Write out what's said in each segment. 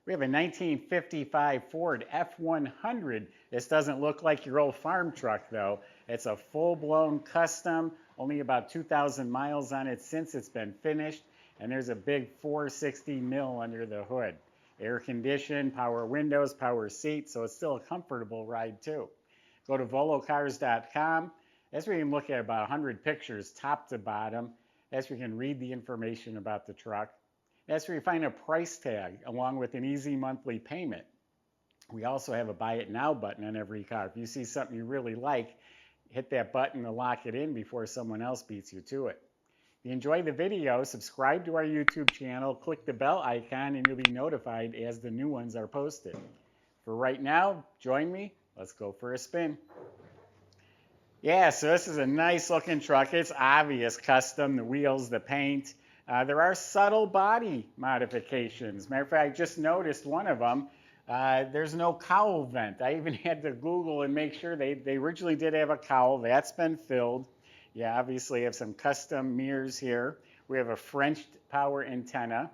We have a 1955 Ford F100. This doesn't look like your old farm truck though. It's a full-blown custom, only about 2,000 miles on it since it's been finished, and there's a big 460 mil under the hood. Air conditioned, power windows, power seats, so it's still a comfortable ride too. Go to volocars.com. That's where you can look at about 100 pictures top to bottom. That's where you can read the information about the truck. That's where you find a price tag along with an easy monthly payment. We also have a buy it now button on every car. If you see something you really like, hit that button to lock it in before someone else beats you to it. If you enjoy the video, subscribe to our YouTube channel, click the bell icon, and you'll be notified as the new ones are posted. For right now, join me. Let's go for a spin. Yeah, so this is a nice looking truck. It's obvious custom, the wheels, the paint. There are subtle body modifications. Matter of fact, I just noticed one of them. There's no cowl vent. I even had to Google and make sure they originally did have a cowl. That's been filled. Yeah, obviously have some custom mirrors here. We have a French power antenna.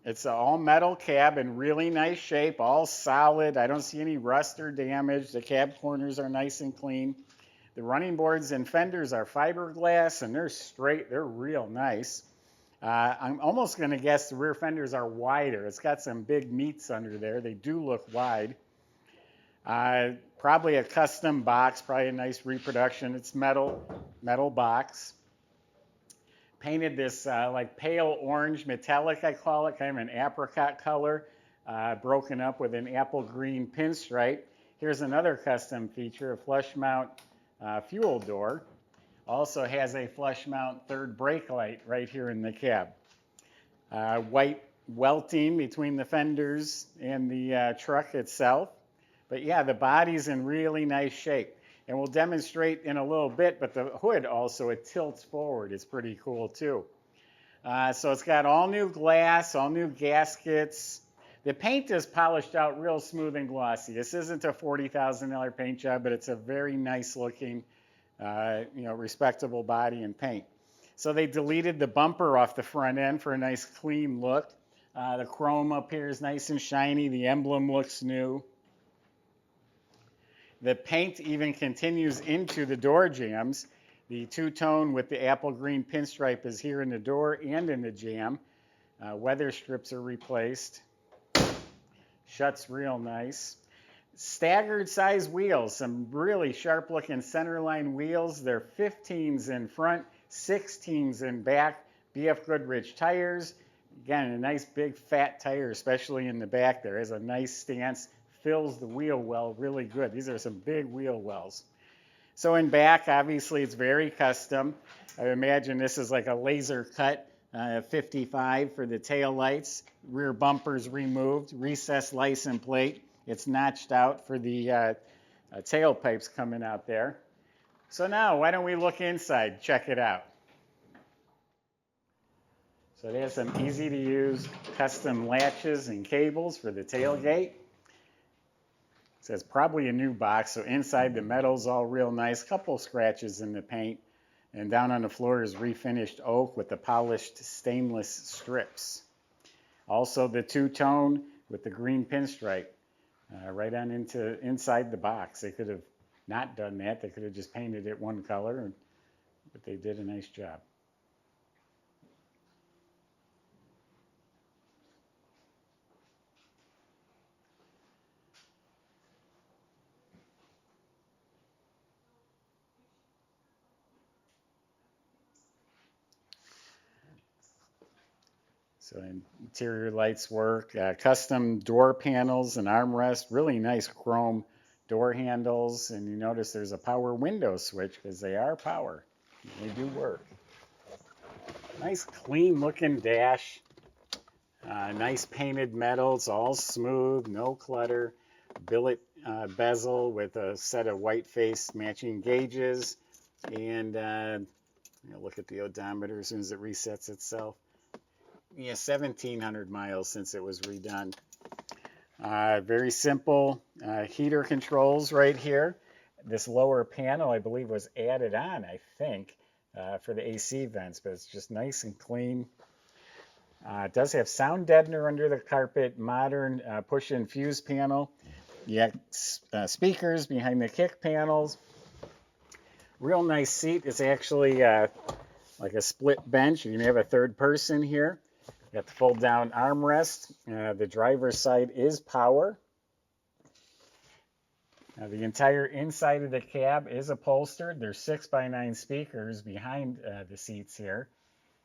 It's an all metal cab in really nice shape, all solid. I don't see any rust or damage. The cab corners are nice and clean. The running boards and fenders are fiberglass, and they're straight. They're real nice. I'm almost going to guess the rear fenders are wider. It's got some big meats under there. They do look wide. Probably a custom box, probably a nice reproduction. It's metal box. Painted this like pale orange metallic, I call it, kind of an apricot color, broken up with an apple green pinstripe. Here's another custom feature, a flush mount fuel door. Also has a flush mount third brake light right here in the cab. White welting between the fenders and the truck itself. But yeah, the body's in really nice shape. And we'll demonstrate in a little bit, but the hood also, it tilts forward. It's pretty cool too. So it's got all new glass, all new gaskets. The paint is polished out real smooth and glossy. This isn't a $40,000 paint job, but it's a very nice looking, respectable body and paint. So they deleted the bumper off the front end for a nice clean look. The chrome up here is nice and shiny. The emblem looks new. The paint even continues into the door jambs. The two-tone with the apple green pinstripe is here in the door and in the jamb. Weather strips are replaced. Shuts real nice. Staggered size wheels, some really sharp looking centerline wheels. They're 15s in front, 16s in back. BF Goodrich tires. Again, a nice big fat tire, especially in the back there. Has a nice stance, fills the wheel well really good. These are some big wheel wells. So in back, obviously it's very custom. I imagine this is like a laser cut 55 for the tail lights. Rear bumpers removed, recessed license plate. It's notched out for the tailpipes coming out there. So now, why don't we look inside, check it out. So it has some easy to use custom latches and cables for the tailgate. It says probably a new box, so inside the metal's all real nice. Couple scratches in the paint. And down on the floor is refinished oak with the polished stainless strips. Also the two-tone with the green pinstripe right on inside the box. They could have not done that. They could have just painted it one color, but they did a nice job. So interior lights work, custom door panels and armrest, really nice chrome door handles, and you notice there's a power window switch because they are power. They do work. Nice clean looking dash, nice painted metal, it's all smooth, no clutter, billet bezel with a set of white face matching gauges, and look at the odometer as soon as it resets itself. Yeah, 1,700 miles since it was redone. Very simple heater controls right here. This lower panel, I believe, was added on, I think, for the AC vents, but it's just nice and clean. It does have sound deadener under the carpet, modern push-in fuse panel. You got speakers behind the kick panels. Real nice seat. It's actually like a split bench. You can have a third person here. You got the fold-down armrest. The driver's side is power. Now, the entire inside of the cab is upholstered. There's 6x9 speakers behind the seats here.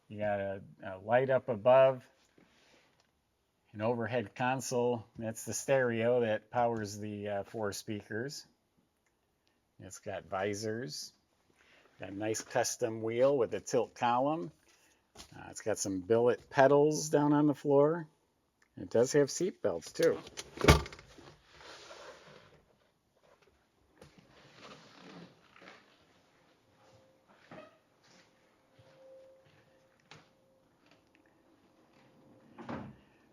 You got a light up above, an overhead console. That's the stereo that powers the 4 speakers. It's got visors. Got a nice custom wheel with a tilt column. It's got some billet pedals down on the floor. It does have seat belts too.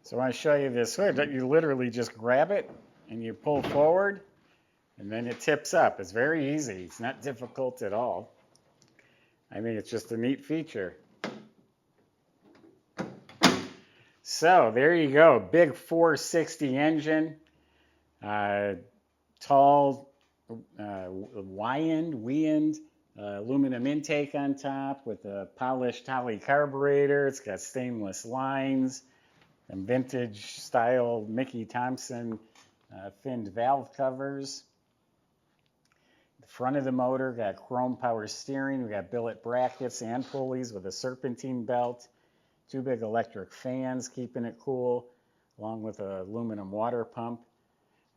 So I want to show you this hood. You literally just grab it and you pull forward and then it tips up. It's very easy. It's not difficult at all. I think it's just a neat feature. So there you go. Big 460 engine. Tall, wiened aluminum intake on top with a polished Holley carburetor. It's got stainless lines. And vintage style Mickey Thompson finned valve covers. The front of the motor got chrome power steering. We got billet brackets and pulleys with a serpentine belt. 2 big electric fans keeping it cool, along with an aluminum water pump.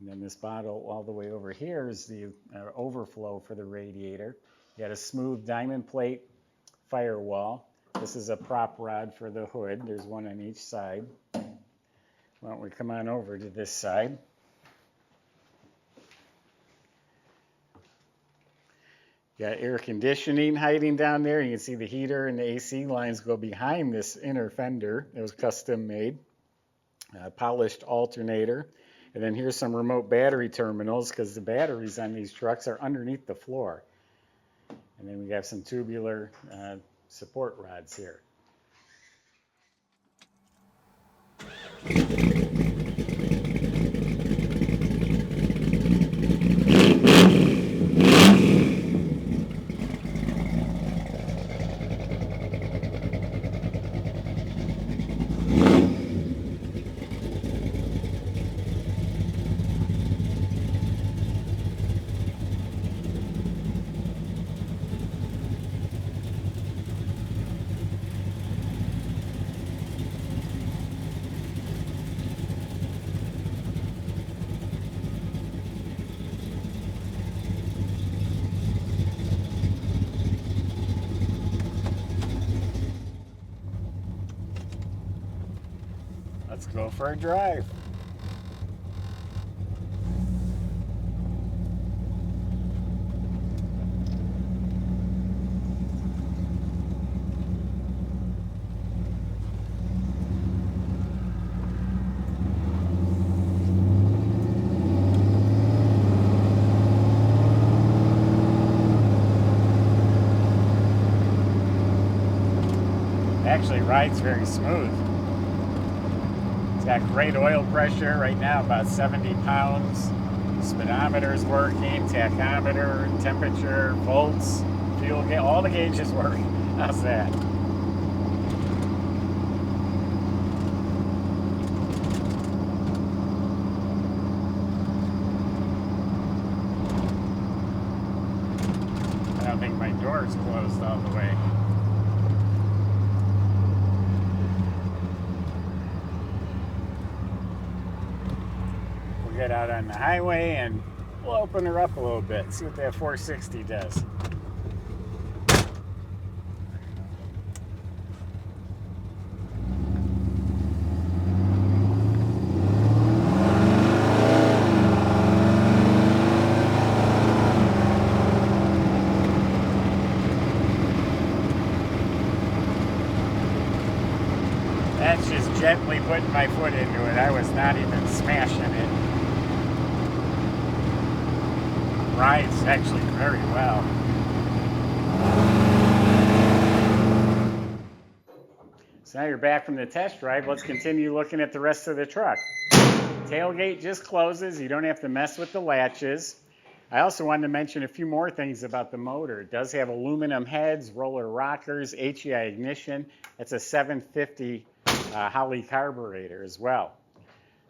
And then this bottle all the way over here is the overflow for the radiator. You got a smooth diamond plate firewall. This is a prop rod for the hood. There's one on each side. Why don't we come on over to this side? You got air conditioning hiding down there. You can see the heater and the AC lines go behind this inner fender. It was custom made. Polished alternator. And then here's some remote battery terminals because the batteries on these trucks are underneath the floor. And then we have some tubular support rods here. Let's go for a drive. Actually rides very smooth. Got great oil pressure right now, about 70 pounds. Speedometer's working, tachometer, temperature, volts, fuel gauge, all the gauges work. How's that? I don't think my door's closed all the way. Get out on the highway and we'll open her up a little bit, see what that 460 does. That's just gently putting my foot into it. I was not even smashing it. Rides actually very well. So So now you're back from the test drive. Let's continue looking at the rest of the truck. Tailgate just closes. You don't have to mess with the latches. I also wanted to mention a few more things about the motor. It does have aluminum heads, roller rockers, HEI ignition. It's a 750 Holley carburetor as well.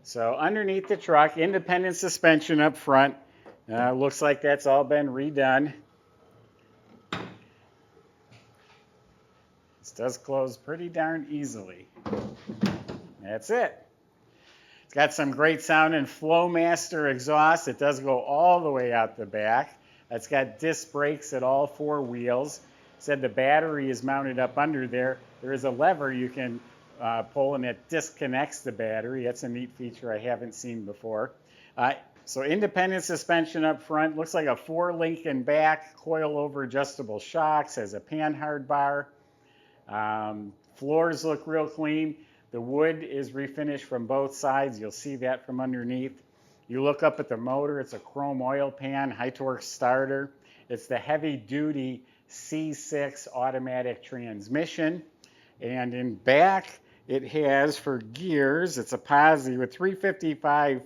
So underneath the truck, independent suspension up front. Looks like that's all been redone. This does close pretty darn easily. That's it. It's got some great sounding Flowmaster exhaust. It does go all the way out the back. It's got disc brakes at all 4 wheels. It said the battery is mounted up under there. There is a lever you can pull and it disconnects the battery. That's a neat feature I haven't seen before. So independent suspension up front. Looks like a 4-link in back, coil-over adjustable shocks, has a panhard bar. Floors look real clean. The wood is refinished from both sides. You'll see that from underneath. You look up at the motor. It's a chrome oil pan, high torque starter. It's the heavy-duty C6 automatic transmission. And in back, it has for gears, it's a posi with 355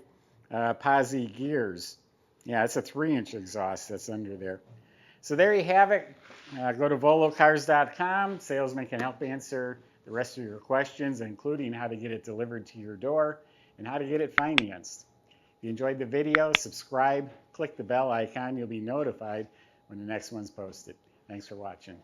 posi gears. Yeah, it's a 3-inch exhaust that's under there. So there you have it. Go to volocars.com. Salesman can help answer the rest of your questions, including how to get it delivered to your door and how to get it financed. If you enjoyed the video, subscribe, click the bell icon. You'll be notified when the next one's posted. Thanks for watching.